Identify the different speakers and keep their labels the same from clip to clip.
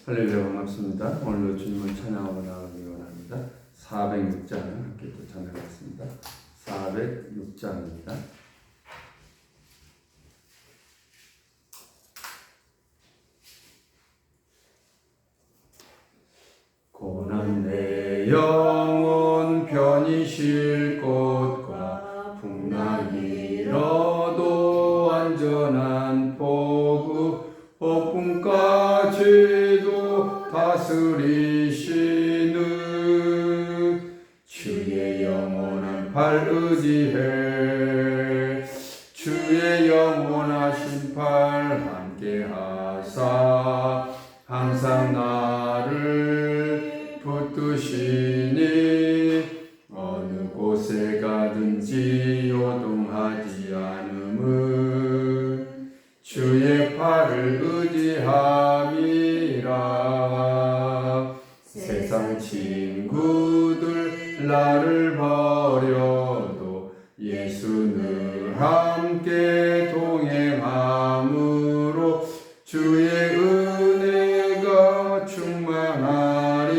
Speaker 1: 할렐루야, 반갑습니다. 오늘도 주님을 찬양하고 나가기 원합니다. 406장 함께 또 찬양하겠습니다. 406장입니다. 고난 내 영혼 편히 쉴 곳과 풍랑 일어도 안전한 포구 폭풍까지도 다스리시는 주의 영원한 팔 의지해 주의 영원하신 팔 함께하사 항상 나를 붙드시니 어느 곳에 가든지 요동하지 않음은 주의 팔을 의지함이라. 세상 친구들 나를 버려도 예수 늘 함께 동행함으로 주의 은혜가 충만하리니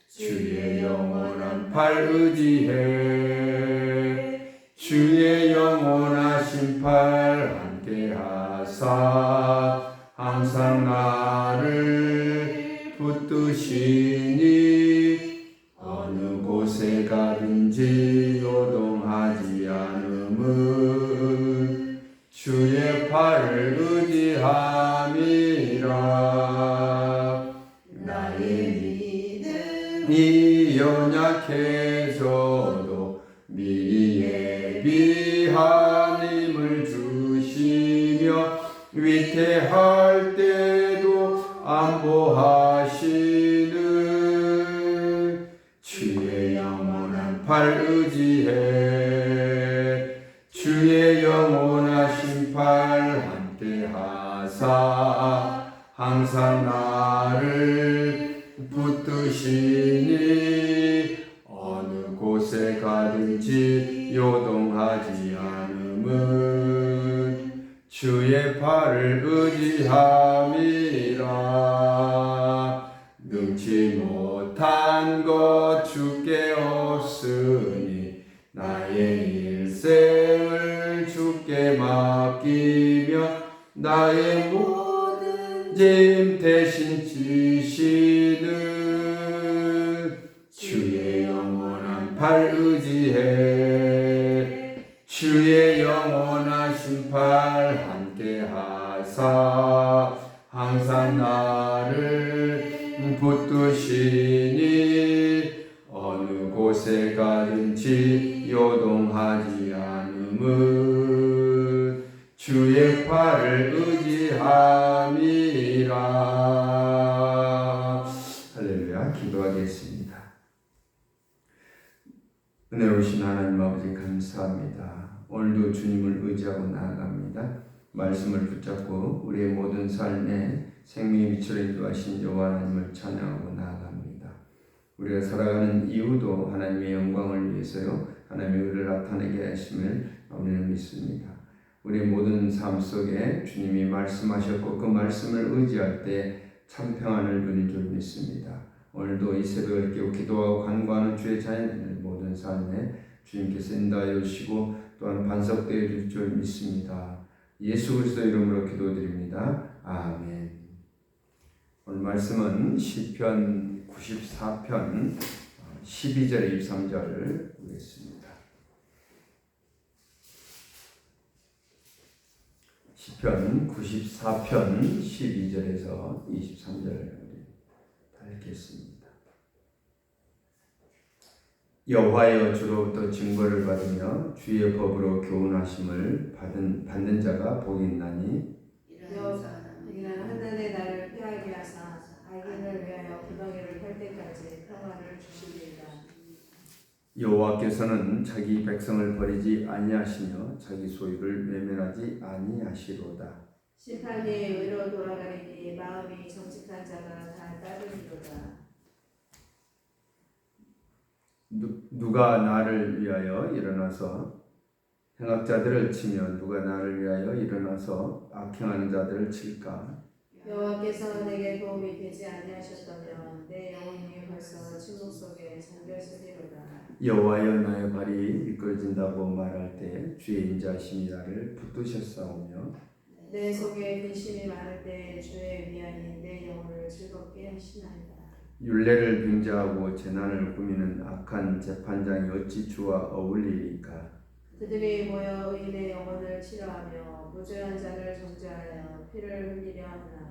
Speaker 1: 주의 영원한 팔 의지해 주의 영원하신 팔 함께하사 항상 나를 붙드시니 어느 곳에 가든지 요동하지 않음은 주의 팔을 의지함이라. 나의 믿음이 연약해져도 미리 예비한 힘을 주시며 위태할 때도 안보하시는 주의 영원한 팔 의지해 주의 영원하신 팔 함께하사 항상 나를 붙드시니 어느 곳에 가든지 요동하지 않음은 주의 팔을 의지함이라. 능치 못한 것 주께 없으니 나의 일생을 주께 맡기며 나의 모든 짐 대신 지시는 주의 영원한 팔 의지해 주의 영원하신 팔 함께하사 항상 나를 붙드시니 어느 곳에 가든지 요동하지 않음은 주의 팔을 의지함이라. 할렐루야. 기도하겠습니다. 은혜로우신 하나님 아버지 감사합니다. 오늘도 주님을 의지하고 나아갑니다. 말씀을 붙잡고 우리의 모든 삶에 생명의 빛으로 인도하신 여호와 하나님을 찬양하고 나아갑니다. 우리가 살아가는 이유도 하나님의 영광을 위해서요, 하나님의 의를 나타내게 하심을 우리는 믿습니다. 우리의 모든 삶 속에 주님이 말씀하셨고 그 말씀을 의지할 때 참 평안을 누린 줄 믿습니다. 오늘도 이 새벽을 깨워 기도하고 간구하는 주의 자녀들 모든 삶에 주님께서 인도하여 주시고 또한 반석되어 줄 줄 믿습니다. 예수 그리스도 이름으로 기도드립니다. 아멘. 오늘 말씀은 시편 94편 12절 23절을 보겠습니다. 시편 94편 12절에서 23절을 읽겠습니다. 여호와여 주로부터 증거를 받으며 주의 법으로 교훈하심을 받는 자가 복이 있나니
Speaker 2: 이는 하늘의 나를 피하게 하사 악인을 위하여 구덩이를 펼 때까지 평화를 주시리이다.
Speaker 1: 여호와께서는 자기 백성을 버리지 아니하시며 자기 소유를 외면하지 아니하시로다.
Speaker 2: 심판이 의로 돌아가리니 마음이 정직한 자가 다 따르리로다.
Speaker 1: 누가 나를 위하여 일어나서 행악자들을 치며 누가 나를 위하여 일어나서 악행하는 자들을 칠까?
Speaker 2: 여호와께서 내게 도움이 되지 아니하셨다면 내 영혼이 벌써 침묵 속에 잠겼으리로다.
Speaker 1: 여호와여 나의 발이 미끄러진다고 말할 때 주의 인자하심이 나를 붙드셨사오며
Speaker 2: 내 속에 근심이 많을 때 주의 위안이 내 영혼을 즐겁게 하시나이다.
Speaker 1: 율례를 빙자하고 재난을 꾸미는 악한 재판장이 어찌 주와 어울리리까.
Speaker 2: 그들이 모여 의인의 영혼을 치료하며 무죄한 자를 정죄하여 피를 흘리려 하나.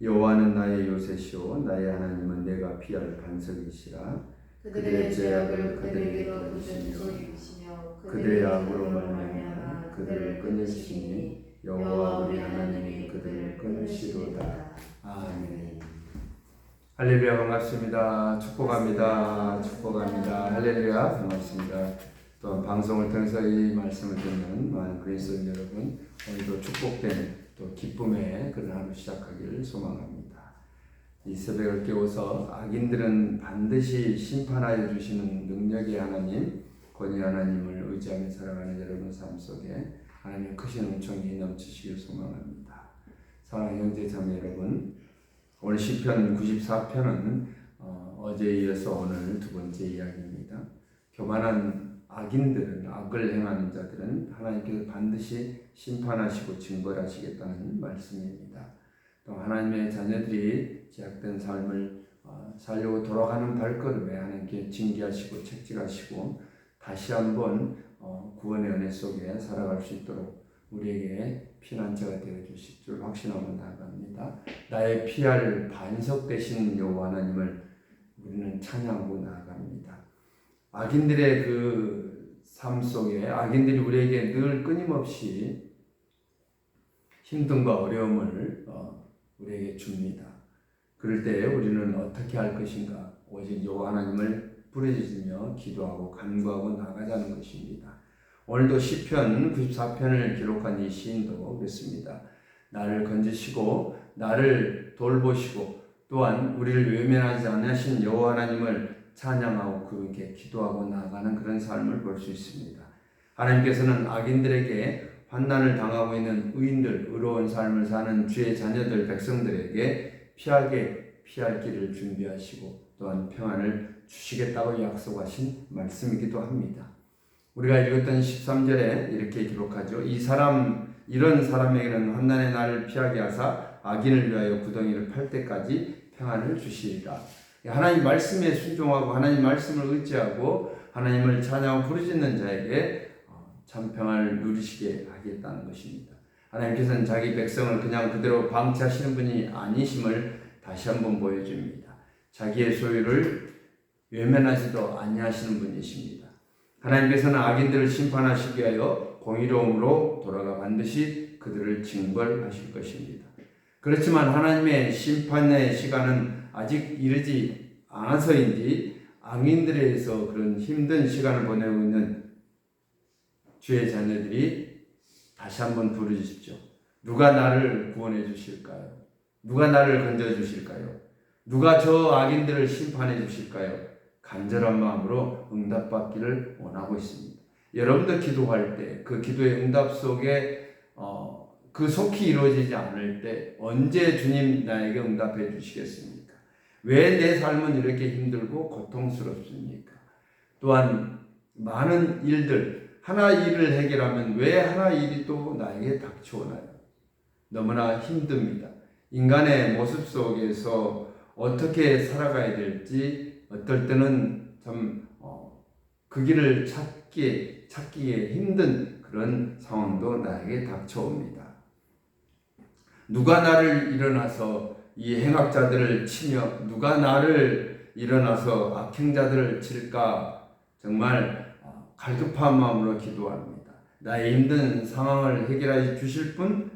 Speaker 1: 여호와는 나의 요새시오 나의 하나님은 내가 피할 반석이시라.
Speaker 2: 그들의 죄악을 그들에게로 묻은 소리이시며
Speaker 1: 그들의 악으로 말미암아 그들을 끊으시니 여호와 우리 하나님이 그들을 끊으시도다. 아멘. 할렐루야 반갑습니다. 축복합니다. 축복합니다. 할렐루야 반갑습니다. 또 방송을 통해서 이 말씀을 듣는 많은 그리스도인 여러분 오늘도 축복된 또 기쁨의 그런 하루 시작하기를 소망합니다. 이 새벽을 깨워서 악인들은 반드시 심판하여 주시는 능력의 하나님 권위 하나님을 의지하며 살아가는 여러분 삶 속에 하나님의 크신 은총이 넘치시길 소망합니다. 사랑하는 형제 자매 여러분, 오늘 시편 94편은 어제에 이어서 오늘 두 번째 이야기입니다. 교만한 악인들은, 악을 행하는 자들은 하나님께서 반드시 심판하시고 징벌하시겠다는 말씀입니다. 또 하나님의 자녀들이 제약된 삶을 살려고 돌아가는 발걸음에 하나님께 징계하시고 책찍하시고 다시 한번 구원의 은혜 속에 살아갈 수 있도록 우리에게 피난처가 되어 주실 줄 확신하고 나아갑니다. 나의 피할 반석 되신 여호와 하나님을 우리는 찬양하고 나아갑니다. 악인들의 그 삶 속에 악인들이 우리에게 늘 끊임없이 힘듦과 어려움을 우리에게 줍니다. 그럴 때 우리는 어떻게 할 것인가? 오직 여호와 하나님을 부르짖으며 기도하고 간구하고 나가자는 것입니다. 오늘도 시편 94편을 기록한 이 시인도 그렇습니다. 나를 건지시고 나를 돌보시고 또한 우리를 외면하지 않으신 여호와 하나님을 찬양하고 그분께 기도하고 나아가는 그런 삶을 볼 수 있습니다. 하나님께서는 악인들에게 환난을 당하고 있는 의인들, 의로운 삶을 사는 주의 자녀들, 백성들에게 피할 길을 준비하시고 또한 평안을 주시겠다고 약속하신 말씀이기도 합니다. 우리가 읽었던 13절에 이렇게 기록하죠. 이런 사람에게는 환난의 날을 피하게 하사 악인을 위하여 구덩이를 팔 때까지 평안을 주시리라. 하나님 말씀에 순종하고 하나님 말씀을 의지하고 하나님을 찬양하고 부르짖는 자에게 참 평안을 누리시게 하겠다는 것입니다. 하나님께서는 자기 백성을 그냥 그대로 방치하시는 분이 아니심을 다시 한번 보여줍니다. 자기의 소유를 외면하지도 아니하시는 분이십니다. 하나님께서는 악인들을 심판하시기 위하여 공의로움으로 돌아가 반드시 그들을 징벌하실 것입니다. 그렇지만 하나님의 심판의 시간은 아직 이르지 않아서인지 악인들에 의해서 그런 힘든 시간을 보내고 있는 주의 자녀들이 다시 한번 부르짖십시오. 누가 나를 구원해 주실까요? 누가 나를 건져 주실까요? 누가 저 악인들을 심판해 주실까요? 간절한 마음으로 응답받기를 원하고 있습니다. 여러분도 기도할 때 그 기도의 응답 속에 그 속히 이루어지지 않을 때 언제 주님 나에게 응답해 주시겠습니까? 왜 내 삶은 이렇게 힘들고 고통스럽습니까? 또한 많은 일들, 하나 일을 해결하면 왜 하나 일이 또 나에게 닥쳐오나요? 너무나 힘듭니다. 인간의 모습 속에서 어떻게 살아가야 될지 어떨 때는 참 그 길을 찾기에 힘든 그런 상황도 나에게 닥쳐옵니다. 누가 나를 일어나서 이 행악자들을 치며 누가 나를 일어나서 악행자들을 칠까 정말 갈급한 마음으로 기도합니다. 나의 힘든 상황을 해결해 주실 분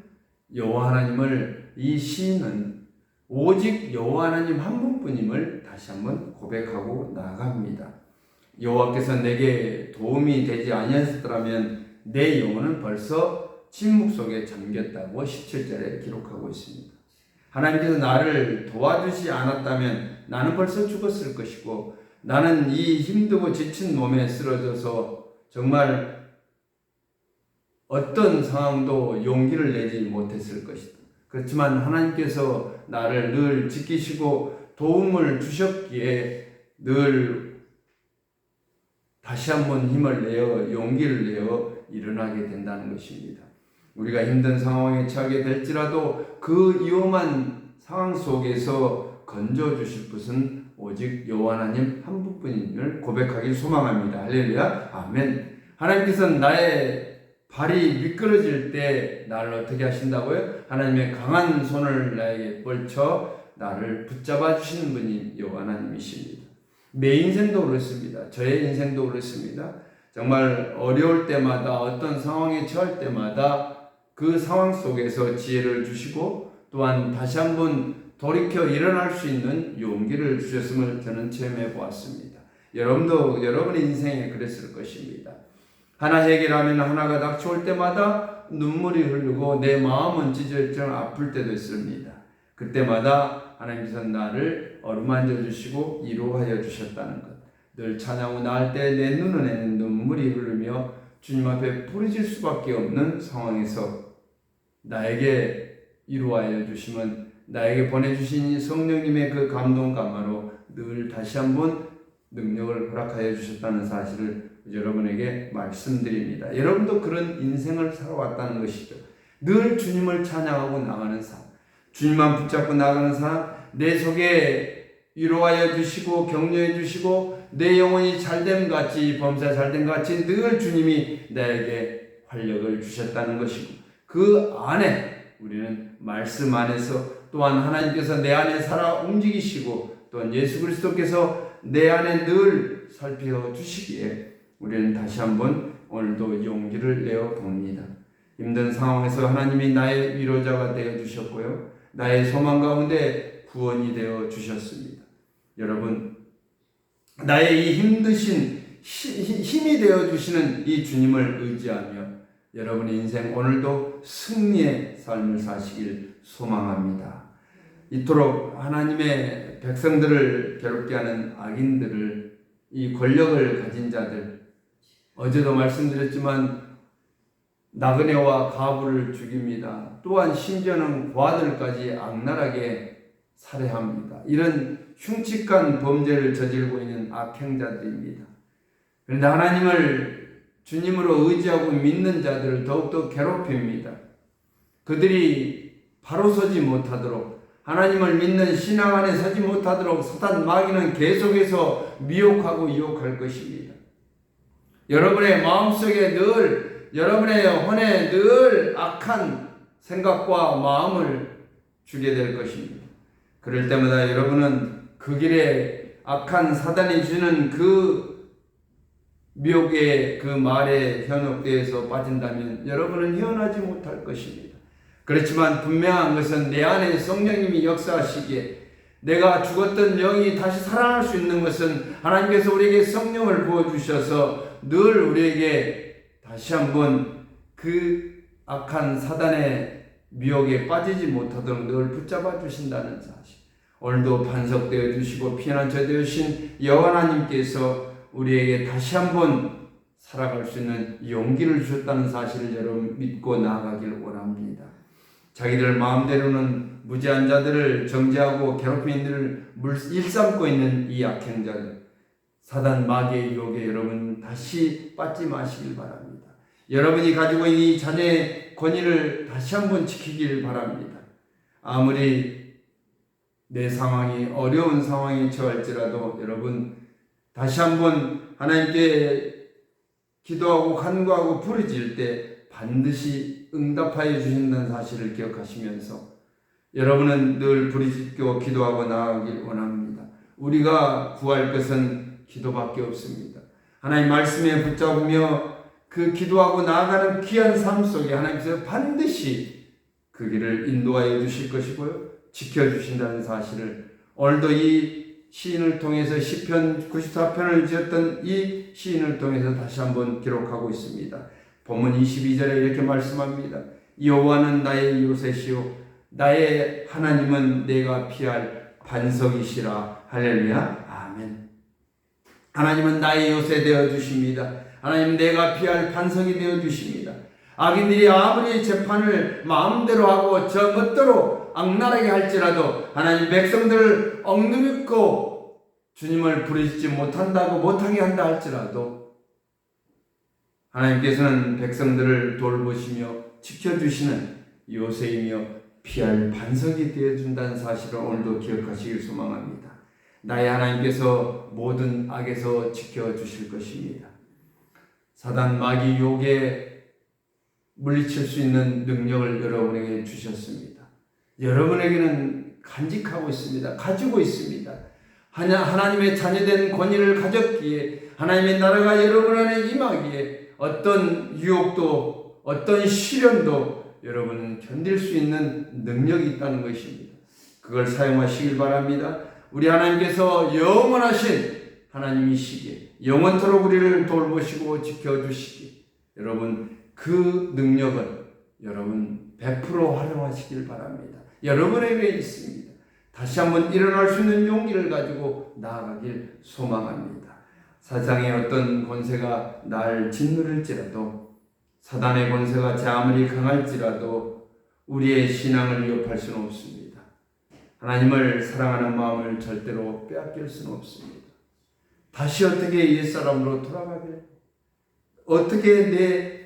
Speaker 1: 여호와 하나님을 이 시인은 오직 여호와 하나님 한 분뿐임을 다시 한번 고백하고 나아갑니다. 여호와께서 내게 도움이 되지 아니하셨더라면 내 영혼은 벌써 침묵 속에 잠겼다고 17절에 기록하고 있습니다. 하나님께서 나를 도와주지 않았다면 나는 벌써 죽었을 것이고 나는 이 힘들고 지친 몸에 쓰러져서 정말 어떤 상황도 용기를 내지 못했을 것이다. 그렇지만 하나님께서 나를 늘 지키시고 도움을 주셨기에 늘 다시 한번 힘을 내어 용기를 내어 일어나게 된다는 것입니다. 우리가 힘든 상황에 처하게 될지라도 그 위험한 상황 속에서 건져주실 것은 오직 여호와 하나님 한 분뿐임을 고백하길 소망합니다. 할렐루야. 아멘. 하나님께서는 나의 발이 미끄러질 때 나를 어떻게 하신다고요? 하나님의 강한 손을 나에게 뻗쳐 나를 붙잡아 주시는 분이 여호와 하나님이십니다. 내 인생도 그렇습니다. 저의 인생도 그렇습니다. 정말 어려울 때마다 어떤 상황에 처할 때마다 그 상황 속에서 지혜를 주시고 또한 다시 한번 돌이켜 일어날 수 있는 용기를 주셨음을 저는 체험해 보았습니다. 여러분도 여러분의 인생에 그랬을 것입니다. 하나 해결하면 하나가 닥쳐올 때마다 눈물이 흐르고 내 마음은 찢어져 아플 때도 있습니다. 그때마다 하나님께서 나를 어루만져 주시고 위로하여 주셨다는 것. 늘 찬양하고 나갈 때 내 눈에는 눈물이 흐르며 주님 앞에 부르질 수밖에 없는 상황에서 나에게 위로하여 주시면 나에게 보내주신 성령님의 그 감동 감화로 늘 다시 한번 능력을 허락하여 주셨다는 사실을 여러분에게 말씀드립니다. 여러분도 그런 인생을 살아왔다는 것이죠. 늘 주님을 찬양하고 나가는 삶, 주님만 붙잡고 나가는 삶, 내 속에 위로하여 주시고 격려해 주시고 내 영혼이 잘됨 같이 범사 잘됨 같이 늘 주님이 나에게 활력을 주셨다는 것이고 그 안에 우리는 말씀 안에서 또한 하나님께서 내 안에 살아 움직이시고 또한 예수 그리스도께서 내 안에 늘 살펴주시기에 우리는 다시 한번 오늘도 용기를 내어 봅니다. 힘든 상황에서 하나님이 나의 위로자가 되어 주셨고요. 나의 소망 가운데 구원이 되어 주셨습니다. 여러분, 나의 이 힘드신 힘이 되어 주시는 이 주님을 의지하며 여러분의 인생 오늘도 승리의 삶을 사시길 소망합니다. 이토록 하나님의 백성들을 괴롭게 하는 악인들을, 이 권력을 가진 자들, 어제도 말씀드렸지만 나그네와 가부를 죽입니다. 또한 심지어는 고아들까지 악랄하게 살해합니다. 이런 흉측한 범죄를 저지르고 있는 악행자들입니다. 그런데 하나님을 주님으로 의지하고 믿는 자들을 더욱더 괴롭힙니다. 그들이 바로 서지 못하도록, 하나님을 믿는 신앙 안에 서지 못하도록 사단 마귀는 계속해서 미혹하고 유혹할 것입니다. 여러분의 마음속에 늘, 여러분의 혼에 늘 악한 생각과 마음을 주게 될 것입니다. 그럴 때마다 여러분은 그 길에 악한 사단이 주는 그 미혹의 그 말의 현혹대에서 빠진다면 여러분은 헤어나지 못할 것입니다. 그렇지만 분명한 것은 내 안에 성령님이 역사하시기에 내가 죽었던 영이 다시 살아날 수 있는 것은 하나님께서 우리에게 성령을 부어주셔서 늘 우리에게 다시 한번 그 악한 사단의 미혹에 빠지지 못하도록 늘 붙잡아 주신다는 사실. 오늘도 반석되어 주시고 피난처 되신 여호와 하나님께서 우리에게 다시 한번 살아갈 수 있는 용기를 주셨다는 사실을 여러분 믿고 나아가길 원합니다. 자기들 마음대로는 무지한 자들을 정죄하고 괴롭히는 일을 일삼고 있는 이 악행자들, 사단 마귀의 유혹에 여러분 다시 빠지 마시길 바랍니다. 여러분이 가지고 있는 이 자녀의 권위를 다시 한번 지키길 바랍니다. 아무리 내 상황이 어려운 상황에 처할지라도 여러분 다시 한번 하나님께 기도하고 간구하고 부르짖을 때 반드시 응답하여 주신다는 사실을 기억하시면서 여러분은 늘 부르짖고 기도하고 나아가길 원합니다. 우리가 구할 것은 기도밖에 없습니다. 하나님 말씀에 붙잡으며 그 기도하고 나아가는 귀한 삶 속에 하나님께서 반드시 그 길을 인도하여 주실 것이고요. 지켜주신다는 사실을 오늘도 이 시인을 통해서 시편 94편을 지었던 이 시인을 통해서 다시 한번 기록하고 있습니다. 본문 22절에 이렇게 말씀합니다. 여호와는 나의 요새시요 나의 하나님은 내가 피할 반석이시라. 할렐루야. 아멘. 하나님은 나의 요새 되어 주십니다. 하나님 내가 피할 반석이 되어 주십니다. 악인들이 아무리 재판을 마음대로 하고 저 멋대로 악랄하게 할지라도 하나님 백성들을 억누르고 주님을 부르짖지 못하게 한다 할지라도 하나님께서는 백성들을 돌보시며 지켜주시는 요새이며 피할 반석이 되어준다는 사실을 오늘도 기억하시길 소망합니다. 나의 하나님께서 모든 악에서 지켜주실 것입니다. 사단 마귀 욕에 물리칠 수 있는 능력을 여러분에게 주셨습니다. 여러분에게는 간직하고 있습니다. 가지고 있습니다. 하나님의 자녀된 권위를 가졌기에 하나님의 나라가 여러분 안에 임하기에 어떤 유혹도 어떤 시련도 여러분은 견딜 수 있는 능력이 있다는 것입니다. 그걸 사용하시길 바랍니다. 우리 하나님께서 영원하신 하나님이시기에 영원토록 우리를 돌보시고 지켜주시기 여러분 그 능력은 여러분 100% 활용하시길 바랍니다. 여러분에게 있습니다. 다시 한번 일어날 수 있는 용기를 가지고 나아가길 소망합니다. 세상의 어떤 권세가 날 짓누를지라도 사단의 권세가 제 아무리 강할지라도 우리의 신앙을 위협할 수는 없습니다. 하나님을 사랑하는 마음을 절대로 빼앗길 수는 없습니다. 다시 어떻게 옛사람으로 돌아가길 어떻게 내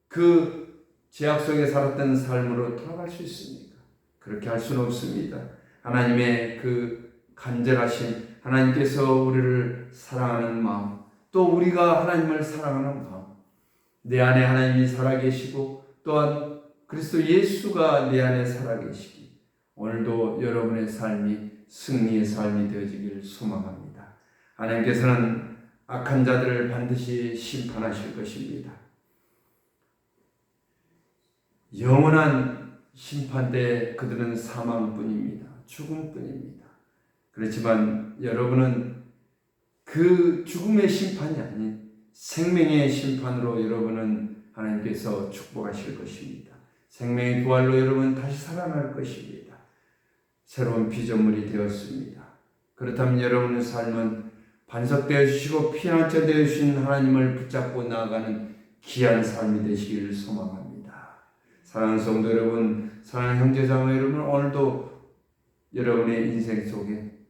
Speaker 1: 그 죄악 속에 살았던 삶으로 돌아갈 수 있습니까? 그렇게 할 수는 없습니다. 하나님의 그 간절하신 하나님께서 우리를 사랑하는 마음 또 우리가 하나님을 사랑하는 마음 내 안에 하나님이 살아계시고 또한 그리스도 예수가 내 안에 살아계시기 오늘도 여러분의 삶이 승리의 삶이 되어지기를 소망합니다. 하나님께서는 악한 자들을 반드시 심판하실 것입니다. 영원한 심판대 그들은 사망뿐입니다. 죽음뿐입니다. 그렇지만 여러분은 그 죽음의 심판이 아닌 생명의 심판으로 여러분은 하나님께서 축복하실 것입니다. 생명의 부활로 여러분 다시 살아날 것입니다. 새로운 피조물이 되었습니다. 그렇다면 여러분의 삶은 반석되어 주시고 피난처 되어 주신 하나님을 붙잡고 나아가는 귀한 삶이 되시기를 소망합니다. 사랑하는 성도 여러분, 사랑하는 형제자매 여러분, 오늘도 여러분의 인생 속에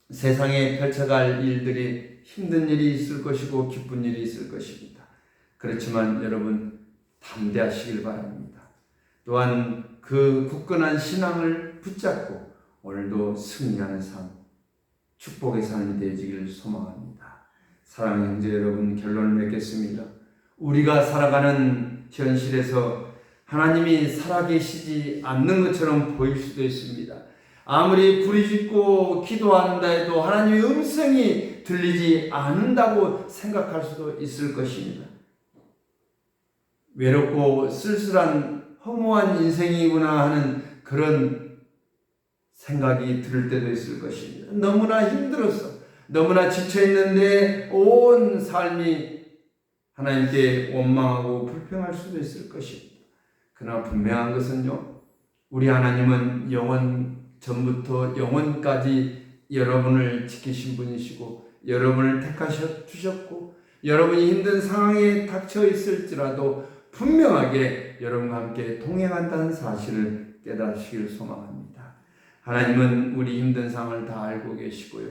Speaker 1: 세상에 펼쳐갈 일들이 힘든 일이 있을 것이고 기쁜 일이 있을 것입니다. 그렇지만 여러분 담대하시길 바랍니다. 또한 그 굳건한 신앙을 붙잡고 오늘도 승리하는 삶, 축복의 삶이 되어지기를 소망합니다. 사랑하는 형제 여러분, 결론을 맺겠습니다. 우리가 살아가는 현실에서 하나님이 살아계시지 않는 것처럼 보일 수도 있습니다. 아무리 부르짖고 기도한다 해도 하나님의 음성이 들리지 않는다고 생각할 수도 있을 것입니다. 외롭고 쓸쓸한 허무한 인생이구나 하는 그런 생각이 들 때도 있을 것입니다. 너무나 힘들어서 너무나 지쳐있는데 온 삶이 하나님께 원망하고 불평할 수도 있을 것입니다. 그러나 분명한 것은요, 우리 하나님은 영원 전부터 영원까지 여러분을 지키신 분이시고 여러분을 택하셔 주셨고 여러분이 힘든 상황에 닥쳐 있을지라도 분명하게 여러분과 함께 동행한다는 사실을 깨닫으시기를 소망합니다. 하나님은 우리 힘든 상황을 다 알고 계시고요.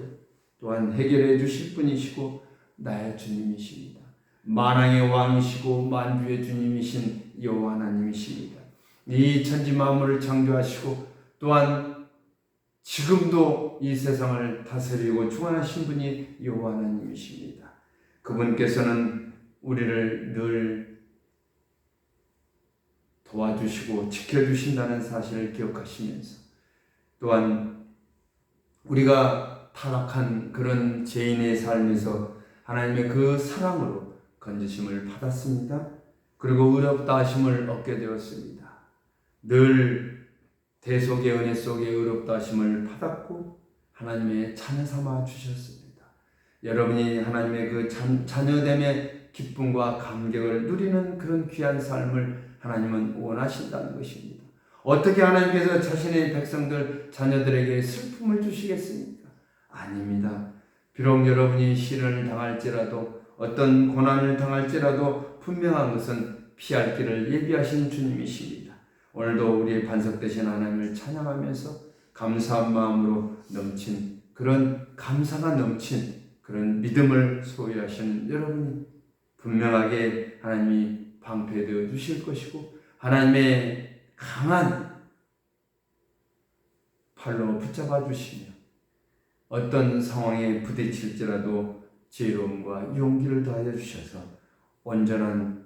Speaker 1: 또한 해결해 주실 분이시고 나의 주님이십니다. 만왕의 왕이시고 만주의 주님이신 여호와 하나님이십니다. 이 천지 만물을 창조하시고 또한 지금도 이 세상을 다스리고 주관하신 분이 여호와 하나님이십니다. 그분께서는 우리를 늘 도와주시고 지켜주신다는 사실을 기억하시면서 또한 우리가 타락한 그런 죄인의 삶에서 하나님의 그 사랑으로 건지심을 받았습니다. 그리고 의롭다 하심을 얻게 되었습니다. 늘 대속의 은혜 속에 의롭다 하심을 받았고 하나님의 자녀 삼아 주셨습니다. 여러분이 하나님의 그 자녀됨의 기쁨과 감격을 누리는 그런 귀한 삶을 하나님은 원하신다는 것입니다. 어떻게 하나님께서 자신의 백성들, 자녀들에게 슬픔을 주시겠습니까? 아닙니다. 비록 여러분이 시련을 당할지라도 어떤 고난을 당할지라도 분명한 것은 피할 길을 예비하신 주님이십니다. 오늘도 우리의 반석 되신 하나님을 찬양하면서 감사한 마음으로 넘친 그런 감사가 넘친 그런 믿음을 소유하시는 여러분이 분명하게 하나님이 방패되어 주실 것이고 하나님의 강한 팔로 붙잡아 주시며 어떤 상황에 부딪힐지라도 지혜로움과 용기를 더하여 주셔서 온전한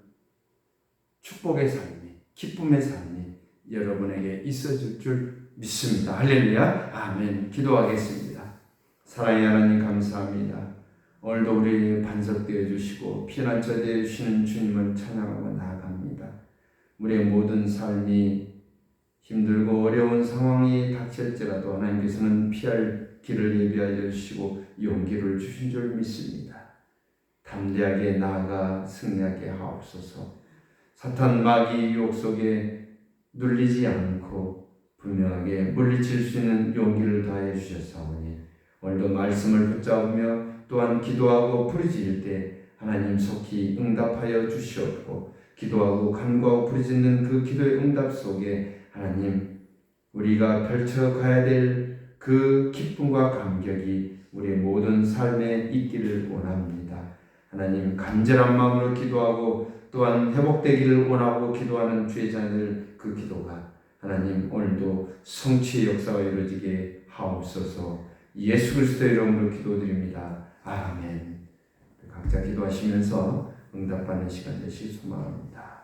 Speaker 1: 축복의 삶이 기쁨의 삶이 여러분에게 있어질 줄 믿습니다. 할렐루야. 아멘. 기도하겠습니다. 사랑의 하나님 감사합니다. 오늘도 우리 반석되어 주시고 피난처 되어 주시는 주님을 찬양하고 나아갑니다. 우리의 모든 삶이 힘들고 어려운 상황이 닥칠지라도 하나님께서는 피할 길을 예비하여 주시고 용기를 주신 줄 믿습니다. 담대하게 나아가 승리하게 하옵소서. 사탄 마귀 유혹 속에 눌리지 않고 분명하게 물리칠 수 있는 용기를 다해 주셨사오니 오늘도 말씀을 붙잡으며 또한 기도하고 부르짖을 때 하나님 속히 응답하여 주시옵고 기도하고 간구하고 부르짖는 그 기도의 응답 속에 하나님 우리가 펼쳐가야 될 그 기쁨과 감격이 우리의 모든 삶에 있기를 원합니다. 하나님 간절한 마음으로 기도하고 또한 회복되기를 원하고 기도하는 주의 자녀들 그 기도가 하나님 오늘도 성취의 역사가 이루어지게 하옵소서. 예수 그리스도의 이름으로 기도드립니다. 아멘. 각자 기도하시면서 응답받는 시간 되시기 소망합니다.